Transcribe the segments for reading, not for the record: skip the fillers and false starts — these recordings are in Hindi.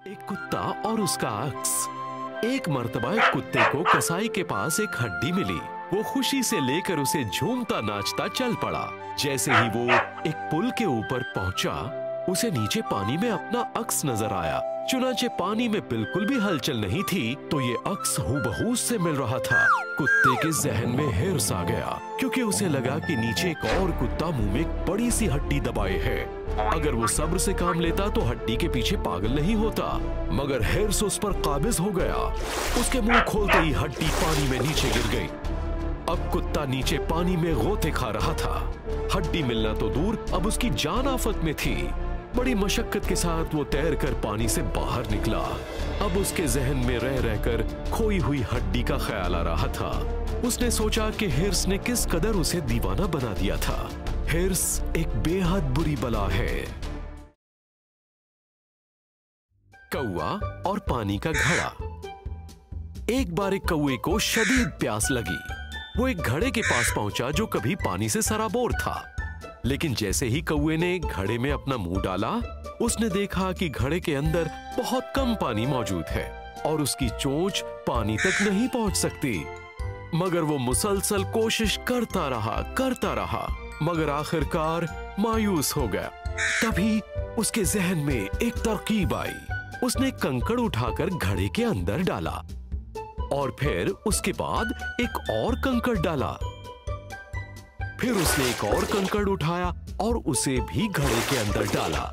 एक कुत्ता और उसका अक्स। एक मर्तबा एक कुत्ते को कसाई के पास एक हड्डी मिली। वो खुशी से लेकर उसे झूमता नाचता चल पड़ा। जैसे ही वो एक पुल के ऊपर पहुंचा, उसे नीचे पानी में अपना अक्स नजर आया। चुनाचे पानी में बिल्कुल भी हलचल नहीं थी, तो ये अक्स हूबहू उससे मिल रहा था। कुत्ते के जहन में हिर्स आ गया, क्योंकि उसे लगा कि नीचे एक और कुत्ता मुंह में एक बड़ी सी हड्डी दबाए है। अगर वो सब्र से काम लेता तो हड्डी के पीछे पागल नहीं होता, मगर हिर्स उस पर काबिज हो गया। उसके मुंह खोलते ही हड्डी पानी में नीचे गिर गई। अब कुत्ता नीचे पानी में गोते खा रहा था। हड्डी मिलना तो दूर, अब उसकी जान आफत में थी। बड़ी मशक्कत के साथ वो तैरकर पानी से बाहर निकला। अब उसके जहन में रह रहकर खोई हुई हड्डी का ख्याल आ रहा था। उसने सोचा कि हिर्स ने किस कदर उसे दीवाना बना दिया था। हिर्स एक बेहद बुरी बला है। कौवा और पानी का घड़ा। एक बार एक कौवे को शदीद प्यास लगी। वो एक घड़े के पास पहुंचा जो कभी पानी से सराबोर था। लेकिन जैसे ही कौवे ने घड़े में अपना मुंह डाला, उसने देखा कि घड़े के अंदर बहुत कम पानी मौजूद है और उसकी चोंच पानी तक नहीं पहुंच सकती। मगर वो मुसलसल कोशिश करता रहा, मगर आखिरकार मायूस हो गया। तभी उसके जहन में एक तरकीब आई। उसने कंकड़ उठाकर घड़े के अंदर डाला और फिर उसके बाद एक और कंकड़ डाला। फिर उसने एक और कंकड़ उठाया और उसे भी घड़े के अंदर डाला।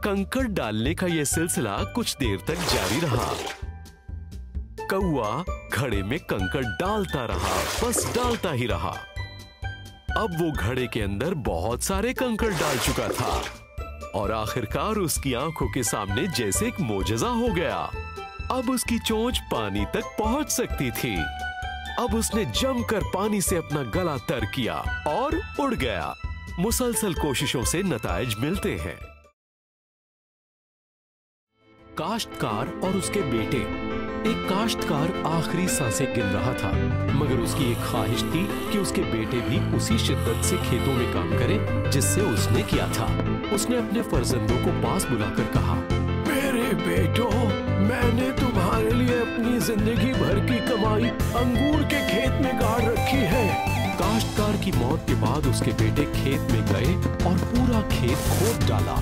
कंकड़ डालने का यह सिलसिला कुछ देर तक जारी रहा। कौवा घड़े में कंकड़ डालता रहा, बस डालता ही रहा। अब वो घड़े के अंदर बहुत सारे कंकड़ डाल चुका था और आखिरकार उसकी आंखों के सामने जैसे एक मोजज़ा हो गया। अब उसकी चोंच पानी तक पहुंच सकती थी। अब उसने जमकर पानी से अपना गला तर किया और उड़ गया। मुसलसल कोशिशों से नताइज मिलते हैं। काश्तकार और उसके बेटे। एक काश्तकार आखिरी सांसें गिन रहा था, मगर उसकी एक ख्वाहिश थी कि उसके बेटे भी उसी शिद्दत से खेतों में काम करें जिससे उसने किया था। उसने अपने फर्जंदों को पास बुलाकर कहा, मेरे बेटो, मैंने तुम्हारे लिए अपनी जिंदगी भर की कमाई अंगूर के खेत में गाड़ रखी है। काश्तकार की मौत के बाद उसके बेटे खेत में गए और पूरा खेत खोद डाला,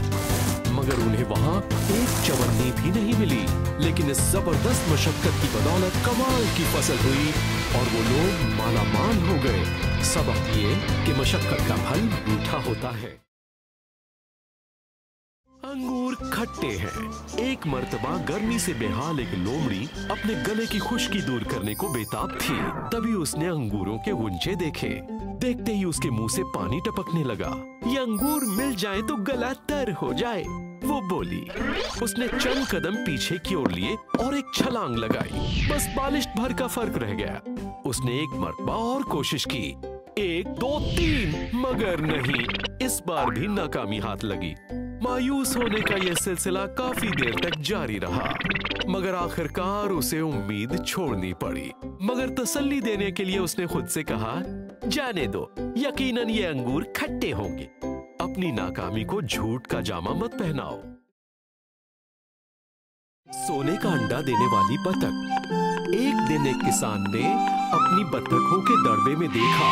मगर उन्हें वहां एक चवन्नी भी नहीं मिली। लेकिन इस जबरदस्त मशक्कत की बदौलत कमाल की फसल हुई और वो लोग मालामाल हो गए। सबक ये कि मशक्कत का फल मीठा होता है। अंगूर खट्टे हैं। एक मर्तबा गर्मी से बेहाल एक लोमड़ी अपने गले की खुश्की दूर करने को बेताब थी। तभी उसने अंगूरों के गुंचे देखे। देखते ही उसके मुंह से पानी टपकने लगा। ये अंगूर मिल जाए तो गला तर हो जाए, वो बोली। उसने चंद कदम पीछे की ओर लिए और एक छलांग लगाई। बस बालिश भर का फर्क रह गया। उसने एक मर्तबा और कोशिश की, 1 2 3, मगर नहीं, इस बार भी नाकामी हाथ लगी। मायूस होने का यह सिलसिला काफी देर तक जारी रहा, मगर आखिरकार उसे उम्मीद छोड़नी पड़ी। मगर तसल्ली देने के लिए उसने खुद से कहा, जाने दो, यकीनन ये अंगूर खट्टे होंगे। अपनी नाकामी को झूठ का जामा मत पहनाओ। सोने का अंडा देने वाली बतख। एक दिन एक किसान ने अपनी बतखों के दड़बे में देखा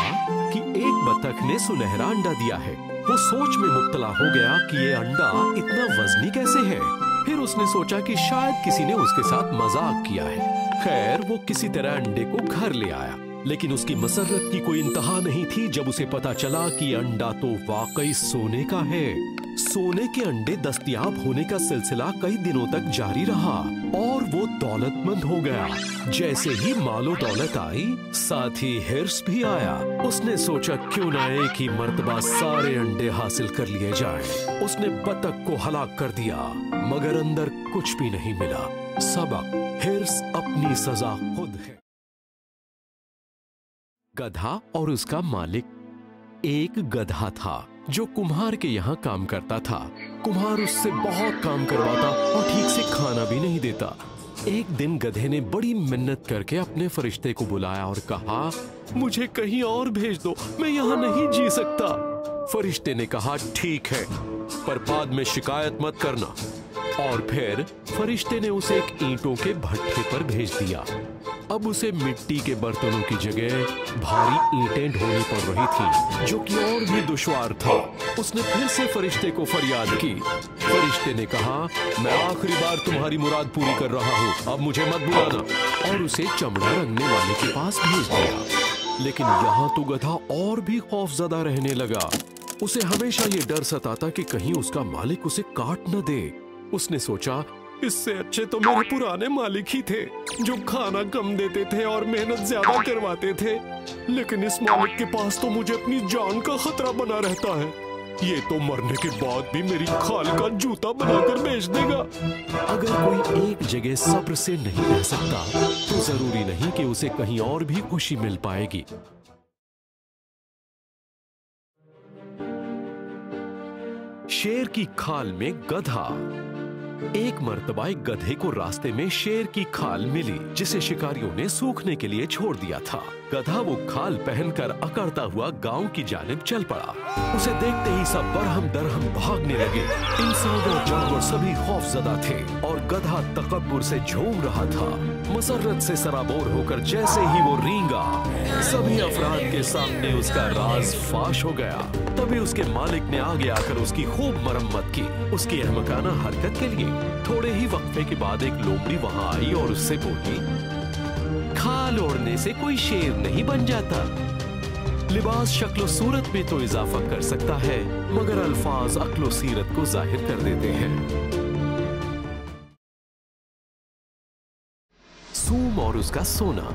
कि एक बतख ने सुनहरा अंडा दिया है। वो सोच में मुब्तला हो गया कि ये अंडा इतना वजनी कैसे है। फिर उसने सोचा कि शायद किसी ने उसके साथ मजाक किया है। खैर, वो किसी तरह अंडे को घर ले आया, लेकिन उसकी मसरत की कोई इंतहा नहीं थी जब उसे पता चला कि अंडा तो वाकई सोने का है। सोने के अंडे दस्तयाब होने का सिलसिला कई दिनों तक जारी रहा और वो दौलतमंद हो गया। जैसे ही मालो दौलत आई, साथ ही हिर्स भी आया। उसने सोचा क्यों ना एक ही मर्तबा सारे अंडे हासिल कर लिए जाएं। उसने बतख को हलाक कर दिया, मगर अंदर कुछ भी नहीं मिला। सबक, हिर्स अपनी सजा खुद है। गधा और उसका मालिक। एक गधा था जो कुम्हार के यहाँ काम करता था। कुम्हार उससे बहुत काम करवाता और ठीक से खाना भी नहीं देता। एक दिन गधे ने बड़ी मिन्नत करके अपने फरिश्ते को बुलाया और कहा, मुझे कहीं और भेज दो, मैं यहाँ नहीं जी सकता। फरिश्ते ने कहा, ठीक है, पर बाद में शिकायत मत करना। और फिर फरिश्ते ने उसे एक ईंटों के भट्ठे पर भेज दिया। अब उसे मिट्टी के बर्तनों की जगह भारी ईंटें ढोनी पड़ रही थी, जो कि और भी दुश्वार था। उसने फिर से फरिश्ते को फरियाद की। फरिश्ते ने कहा, मैं आखिरी बार तुम्हारी मुराद पूरी कर रहा हूँ, अब मुझे मत बुलाना, और उसे चमड़ा रंगने वाले के पास भेज दिया। लेकिन यहाँ तो गधा और भी खौफजदा रहने लगा। उसे हमेशा ये डर सताता कि कहीं उसका मालिक उसे काट न दे। उसने सोचा, इससे अच्छे तो मेरे पुराने मालिक ही थे, जो खाना कम देते थे और मेहनत ज्यादा करवाते थे। लेकिन इस मालिक के पास तो मुझे अपनी जान का खतरा बना रहता है। ये तो मरने के बाद भी मेरी खाल का जूता बनाकर बेच देगा। अगर कोई एक जगह सब्र से नहीं रह सकता, तो जरूरी नहीं कि उसे कहीं और भी खुशी मिल पाएगी। शेर की खाल में गधा। एक मर्तबा एक गधे को रास्ते में शेर की खाल मिली, जिसे शिकारियों ने सूखने के लिए छोड़ दिया था। गधा वो खाल पहनकर अकड़ता हुआ गांव की जानिब चल पड़ा। उसे देखते ही सब बरहम दरहम भागने लगे। इंसान और जानवर सभी खौफजदा थे और गधा तकब्बुर से झूम रहा था। मसरत से सराबोर होकर जैसे ही वो रींगा, सभी अफराद के सामने उसका राज फाश हो गया। तभी उसके मालिक ने आगे आकर उसकी खूब मरम्मत की, उसकी अहमकाना हरकत के लिए। थोड़े ही वक्फे के बाद एक लोमड़ी वहां आई और उससे बोली, खाल ओढ़ने से कोई शेर नहीं बन जाता। लिबास शक्लो सूरत में तो इजाफा कर सकता है, मगर अल्फाज अक्लो सीरत को जाहिर कर देते हैं। सूम और उसका सोना।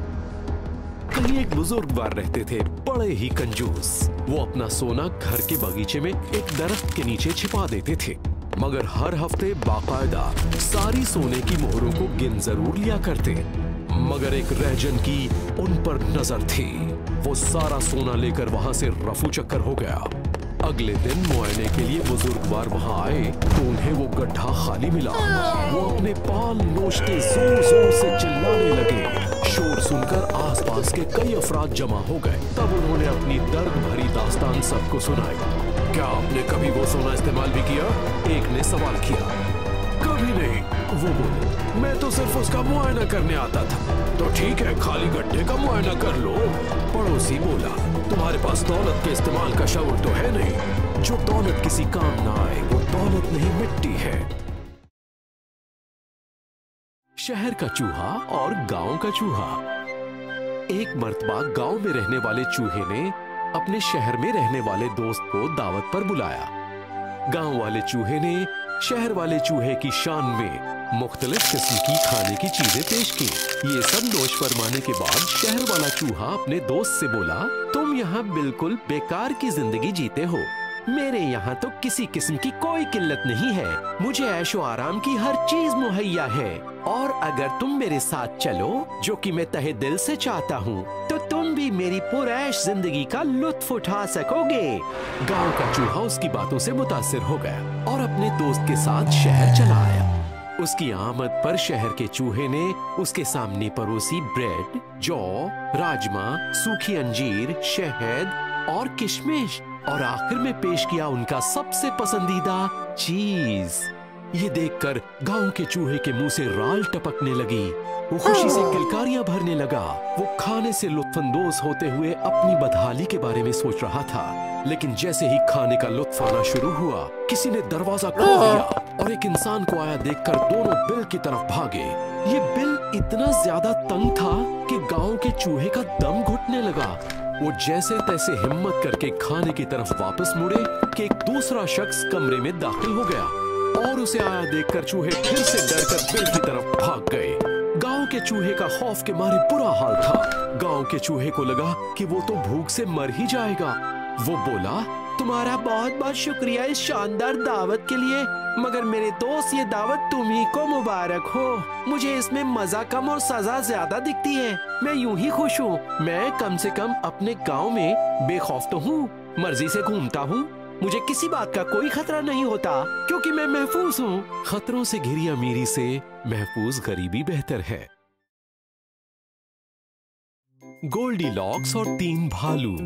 कहीं एक बुजुर्गवार रहते थे, बड़े ही कंजूस। वो अपना सोना घर के बगीचे में एक दरख्त के नीचे छिपा देते थे, मगर हर हफ्ते बाकायदा सारी सोने की मोहरों को गिन जरूर लिया करते। मगर एक रहजन की उन पर नजर थी। वो सारा सोना लेकर वहां से रफू चक्कर हो गया। अगले दिन मुआयने के लिए बुजुर्गवार वहां आए तो उन्हें वो गड्ढा खाली मिला। वो अपने पाल नोचते जोर जोर से चिल्लाने लगे। शोर सुनकर आसपास के कई अफराद जमा हो गए। तब उन्होंने अपनी दर्द भरी दास्तान सबको सुनाई। क्या आपने कभी वो सोना इस्तेमाल भी किया? एक ने सवाल किया। कभी नहीं, वो बोले, मैं तो सिर्फ उसका मुआयना करने आता था। तो ठीक है, खाली गड्ढे का मुआयना कर लो। पड़ोसी बोला, तुम्हारे पास दौलत के इस्तेमाल का शऊर तो है नहीं। जो दौलत किसी काम ना आए वो दौलत नहीं, मिट्टी है। शहर का चूहा और गांव का चूहा। एक मर्तबा गांव में रहने वाले चूहे ने अपने शहर में रहने वाले दोस्त को दावत पर बुलाया। गांव वाले चूहे ने शहर वाले चूहे की शान में मुख्तलिफ किस्म की खाने की चीजें पेश की। ये सब नोश फरमाने के बाद शहर वाला चूहा अपने दोस्त से बोला, तुम यहाँ बिल्कुल बेकार की जिंदगी जीते हो। मेरे यहाँ तो किसी किस्म की कोई किल्लत नहीं है। मुझे ऐशो आराम की हर चीज मुहैया है, और अगर तुम मेरे साथ चलो, जो कि मैं तहे दिल से चाहता हूँ, तो तुम भी मेरी पुरैश जिंदगी का लुत्फ उठा सकोगे। गांव का चूहा उसकी बातों से मुतासिर हो गया और अपने दोस्त के साथ शहर चला आया। उसकी आमद पर शहर के चूहे ने उसके सामने परोसी ब्रेड, जौ, राजमा, सूखी अंजीर, शहद और किशमिश, और आखिर में पेश किया उनका सबसे पसंदीदा चीज। ये देखकर गांव के चूहे के मुंह से राल टपकने लगी। वो खुशी से किलकारियां भरने लगा। वो खाने से लुत्फानंदोज होते हुए अपनी बदहाली के बारे में सोच रहा था। लेकिन जैसे ही खाने का लुत्फ आना शुरू हुआ, किसी ने दरवाजा खोल दिया और एक इंसान को आया देखकर दोनों बिल की तरफ भागे। ये बिल इतना ज्यादा तंग था कि गांव के चूहे का दम घुटने लगा। वो जैसे तैसे हिम्मत करके खाने की तरफ वापस मुड़े कि एक दूसरा शख्स कमरे में दाखिल हो गया, और उसे आया देखकर चूहे फिर से डरकर बिल की तरफ भाग गए। गांव के चूहे का खौफ के मारे बुरा हाल था। गांव के चूहे को लगा कि वो तो भूख से मर ही जाएगा। वो बोला, तुम्हारा बहुत बहुत शुक्रिया इस शानदार दावत के लिए, मगर मेरे दोस्त ये दावत तुम्ही को मुबारक हो। मुझे इसमें मजा कम और सजा ज्यादा दिखती है। मैं यूं ही खुश हूँ। मैं कम से कम अपने गांव में बेखौफ तो हूँ, मर्जी से घूमता हूँ। मुझे किसी बात का कोई खतरा नहीं होता, क्योंकि मैं महफूज हूँ। खतरों से घिरी अमीरी से महफूज गरीबी बेहतर है। गोल्डीलॉक्स और 3 भालू।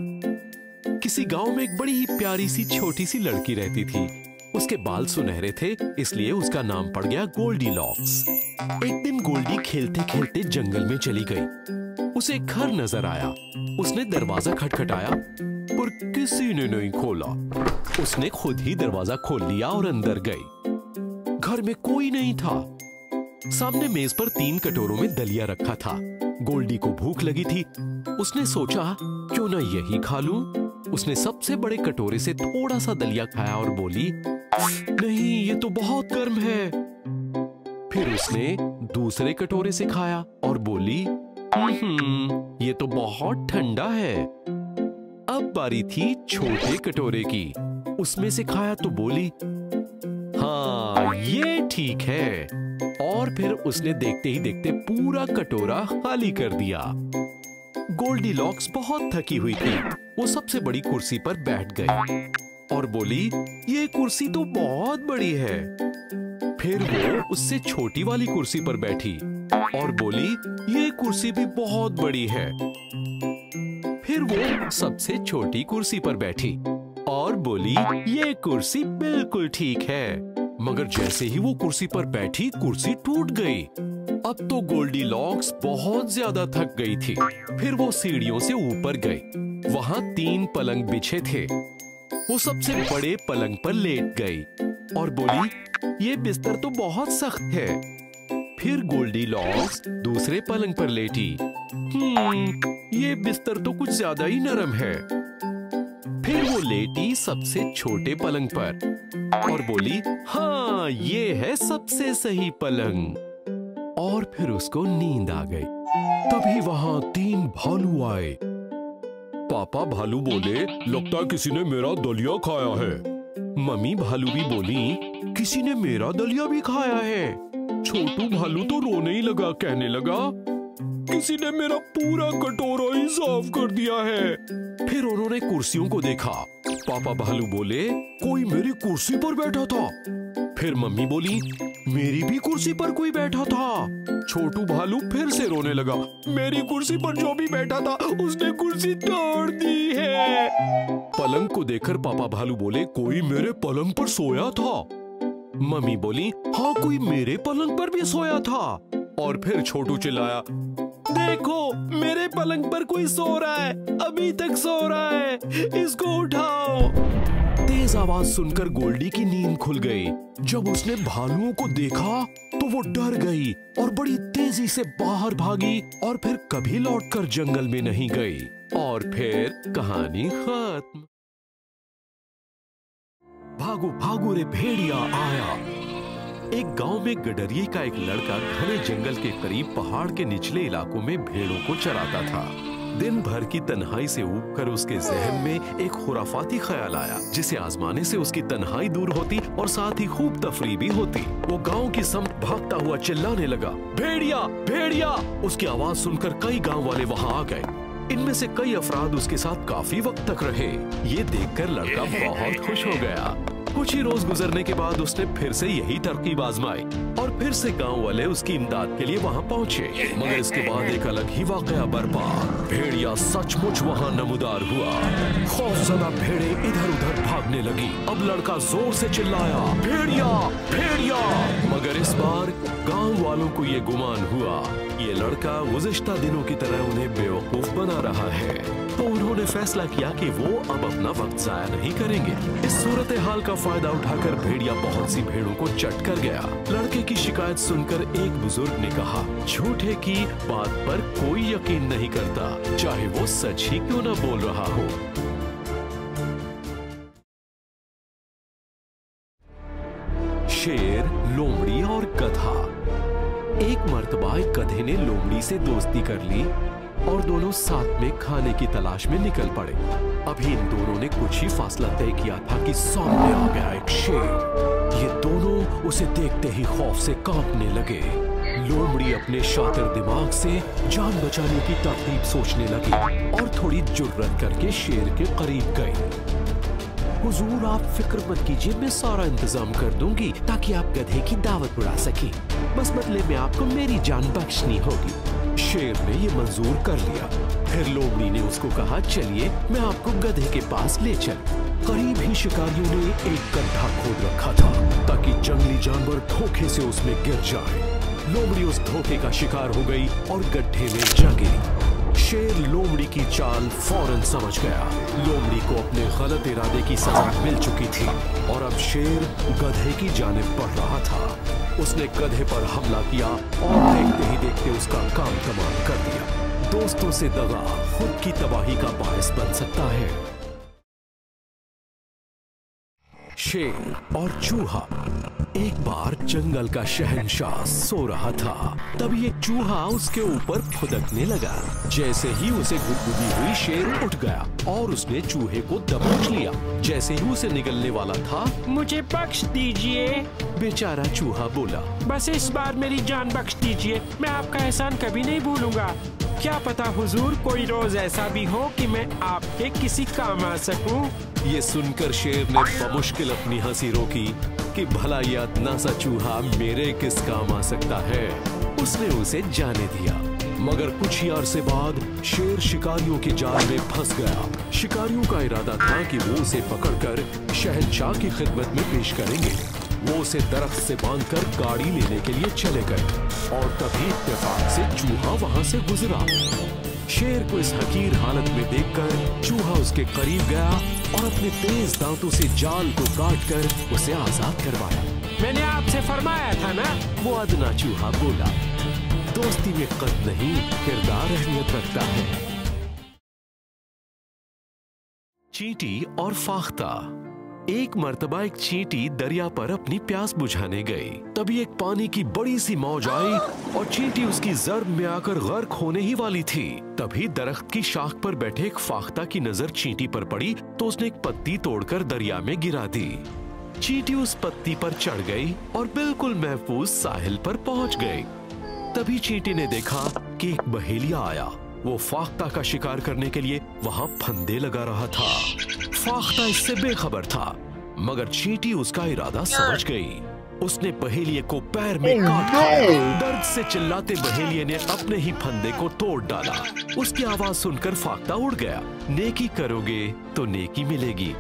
किसी गांव में एक बड़ी ही प्यारी सी छोटी सी लड़की रहती थी। उसके बाल सुनहरे थे, इसलिए उसका नाम पड़ गया गोल्डीलॉक्स। एक दिन गोल्डी खेलते खेलते जंगल में चली गई। उसे एक घर नजर आया। उसने दरवाजा खटखटाया पर किसी ने नहीं खोला। उसने खुद ही दरवाजा खोल लिया और अंदर गई। घर में कोई नहीं था। सामने मेज पर 3 कटोरों में दलिया रखा था। गोल्डी को भूख लगी थी। उसने सोचा क्यों ना यही खा लूं। उसने सबसे बड़े कटोरे से थोड़ा सा दलिया खाया और बोली, नहीं, ये तो बहुत गर्म है। फिर उसने दूसरे कटोरे से खाया और बोली, ये तो बहुत ठंडा है। अब बारी थी छोटे कटोरे की। उसमें से खाया तो बोली, हाँ, ये ठीक है। और फिर उसने देखते ही देखते पूरा कटोरा खाली कर दिया। गोल्डीलॉक्स बहुत थकी हुई थी। वो सबसे बड़ी कुर्सी पर बैठ गई और बोली, ये कुर्सी तो बहुत बड़ी है। फिर वो उससे छोटी वाली कुर्सी पर बैठी और बोली, ये कुर्सी भी बहुत बड़ी है। फिर वो सबसे छोटी कुर्सी पर बैठी और बोली, ये कुर्सी बिल्कुल ठीक है। मगर जैसे ही वो कुर्सी पर बैठी, कुर्सी टूट गई। अब तो गोल्डीलॉक्स बहुत ज्यादा थक गई थी। फिर वो सीढ़ियों से ऊपर गई। वहां 3 पलंग बिछे थे। वो सबसे बड़े पलंग पर लेट गई और बोली, ये बिस्तर तो बहुत सख्त है। फिर गोल्डीलॉक्स दूसरे पलंग पर लेटी। ये बिस्तर तो कुछ ज्यादा ही नरम है। फिर वो लेटी सबसे छोटे पलंग पर और बोली, हाँ, ये है सबसे सही पलंग। और फिर उसको नींद आ गई। तभी वहां 3 भालू आए। पापा भालू बोले, लगता है किसी ने मेरा दलिया खाया है। मम्मी भालू भी बोली, किसी ने मेरा दलिया भी खाया है। छोटू भालू तो रोने ही लगा, कहने लगा, किसी ने मेरा पूरा कटोरा ही साफ कर दिया है। फिर उन्होंने कुर्सियों को देखा। पापा भालू बोले, कोई मेरी कुर्सी पर बैठा था। फिर मम्मी बोली, मेरी भी कुर्सी पर कोई बैठा था। छोटू भालू फिर से रोने लगा, मेरी कुर्सी पर जो भी बैठा था उसने कुर्सी तोड़ दी है। पलंग को देखकर पापा भालू बोले, कोई मेरे पलंग पर सोया था। मम्मी बोली, हाँ, कोई मेरे पलंग पर भी सोया था। और फिर छोटू चिल्लाया, देखो, मेरे पलंग पर कोई सो रहा है, अभी तक सो रहा है, इसको उठाओ। तेज आवाज सुनकर गोल्डी की नींद खुल गई। जब उसने भालुओं को देखा तो वो डर गई और बड़ी तेजी से बाहर भागी और फिर कभी लौटकर जंगल में नहीं गई। और फिर कहानी खत्म। भागो भागो रे भेड़िया आया। एक गांव में गडरिये का एक लड़का घने जंगल के करीब पहाड़ के निचले इलाकों में भेड़ों को चराता था। दिन भर की तन्हाई से ऊबकर उसके जहन में एक खुराफाती ख्याल आया, जिसे आजमाने से उसकी तन्हाई दूर होती और साथ ही खूब तफरीह भी होती। वो गांव की समत भागता हुआ चिल्लाने लगा, भेड़िया भेड़िया। उसकी आवाज सुनकर कई गांव वाले वहां आ गए। इनमें से कई अफराद उसके साथ काफी वक्त तक रहे। ये देखकर लड़का बहुत खुश हो गया। कुछ ही रोज गुजरने के बाद उसने फिर से यही तरकीब आजमाई और फिर से गांव वाले उसकी इमदाद के लिए वहां पहुंचे। मगर इसके बाद एक अलग ही वाकया बरपा। भेड़िया सचमुच वहां नमूदार हुआ। खौफजदा भेड़े इधर उधर भागने लगी। अब लड़का जोर से चिल्लाया, भेड़िया भेड़िया। मगर इस बार गांव वालों को ये गुमान हुआ, ये लड़का गुज़िश्ता दिनों की तरह उन्हें बेवकूफ बना रहा है। तो उन्होंने फैसला किया कि वो अब अपना वक्त जाया नहीं करेंगे। इस सूरत हाल का फायदा उठाकर भेड़िया बहुत सी भेड़ों को चट कर गया। लड़के की शिकायत सुनकर एक बुजुर्ग ने कहा, झूठे की बात पर कोई यकीन नहीं करता, चाहे वो सच ही क्यों न बोल रहा हो। शेर, लोमड़ी और गधा। एक मर्तबा एक गधे ने लोमड़ी से दोस्ती कर ली और दोनों साथ में खाने की तलाश में निकल पड़े। अभी इन दोनों ने कुछ ही फासला तय किया था कि सामने आ गया एक शेर। ये दोनों उसे देखते ही खौफ से कांपने लगे। लोमड़ी अपने शातिर दिमाग से जान बचाने की तरकीब सोचने लगी और थोड़ी जुर्रत करके शेर के करीब गई। हुजूर, आप फिक्र मत कीजिए, मैं सारा इंतजाम कर दूंगी ताकि आप गधे की दावत उड़ा सकें। बस बदले में आपको मेरी जान बख्शनी होगी। शेर ने ये मंजूर कर लिया। फिर लोमड़ी ने उसको कहा, चलिए मैं आपको गधे के पास ले चलूं। करीब ही शिकारियों ने एक गड्ढा खोद रखा था ताकि जंगली जानवर धोखे से उसमें गिर जाए। लोमड़ी उस धोखे का शिकार हो गई और गड्ढे में जा गिरी। शेर लोमड़ी की चाल फौरन समझ गया। लोमड़ी को अपने गलत इरादे की सजा मिल चुकी थी और अब शेर गधे की जानिब बढ़ रहा था। उसने गधे पर हमला किया और देखते ही देखते उसका काम तमाम कर दिया। दोस्तों से दगा खुद की तबाही का बायस बन सकता है। शेर और चूहा। एक बार जंगल का शहंशाह सो रहा था, तभी एक चूहा उसके ऊपर फुदकने लगा। जैसे ही उसे गुदगुदी हुई, शेर उठ गया और उसने चूहे को दबोच लिया। जैसे ही उसे निगलने वाला था, मुझे बख्श दीजिए। बेचारा चूहा बोला, बस इस बार मेरी जान बख्श दीजिए, मैं आपका एहसान कभी नहीं भूलूंगा। क्या पता हुजूर कोई रोज ऐसा भी हो कि मैं आपके किसी काम आ सकूं। ये सुनकर शेर ने बमुश्किल अपनी हंसी रोकी कि भला ये अदना सा चूहा मेरे किस काम आ सकता है। उसने उसे जाने दिया। मगर कुछ ही अरसे बाद शेर शिकारियों के जाल में फंस गया। शिकारियों का इरादा था कि वो उसे पकड़कर शहंशाह की खिदमत में पेश करेंगे। वो उसे दरख्त से बांधकर गाड़ी लेने के लिए चले गए और तभी इत्तेफाक से चूहा वहां से गुजरा। शेर को इस हकीर हालत में देखकर चूहा उसके करीब गया और अपने तेज दांतों से जाल को काटकर उसे आजाद करवाया। मैंने आपसे फरमाया था ना, वो अदना चूहा बोला। दोस्ती में कद नहीं, किरदार अहमियत रखता है। चींटी और फाख्ता। एक मर्तबा एक चींटी दरिया पर अपनी प्यास बुझाने गई। तभी एक पानी की बड़ी सी मौज आई और चींटी उसकी ज़र्ब में आकर गर्क होने ही वाली थी। तभी दरख्त की शाख पर बैठे एक फाख्ता की नजर चींटी पर पड़ी तो उसने एक पत्ती तोड़कर दरिया में गिरा दी। चींटी उस पत्ती पर चढ़ गई और बिल्कुल महफूज साहिल पर पहुंच गई। तभी चींटी ने देखा कि एक बहेलिया आया। वो फाख्ता का शिकार करने के लिए वहां फंदे लगा रहा था। फाख्ता इससे बेखबर था, मगर चींटी उसका इरादा समझ गई। उसने बहेलिये को पैर में काट दिया। दर्द से चिल्लाते बहेलिये ने अपने ही फंदे को तोड़ डाला। उसकी आवाज सुनकर फाख्ता उड़ गया। नेकी करोगे तो नेकी मिलेगी।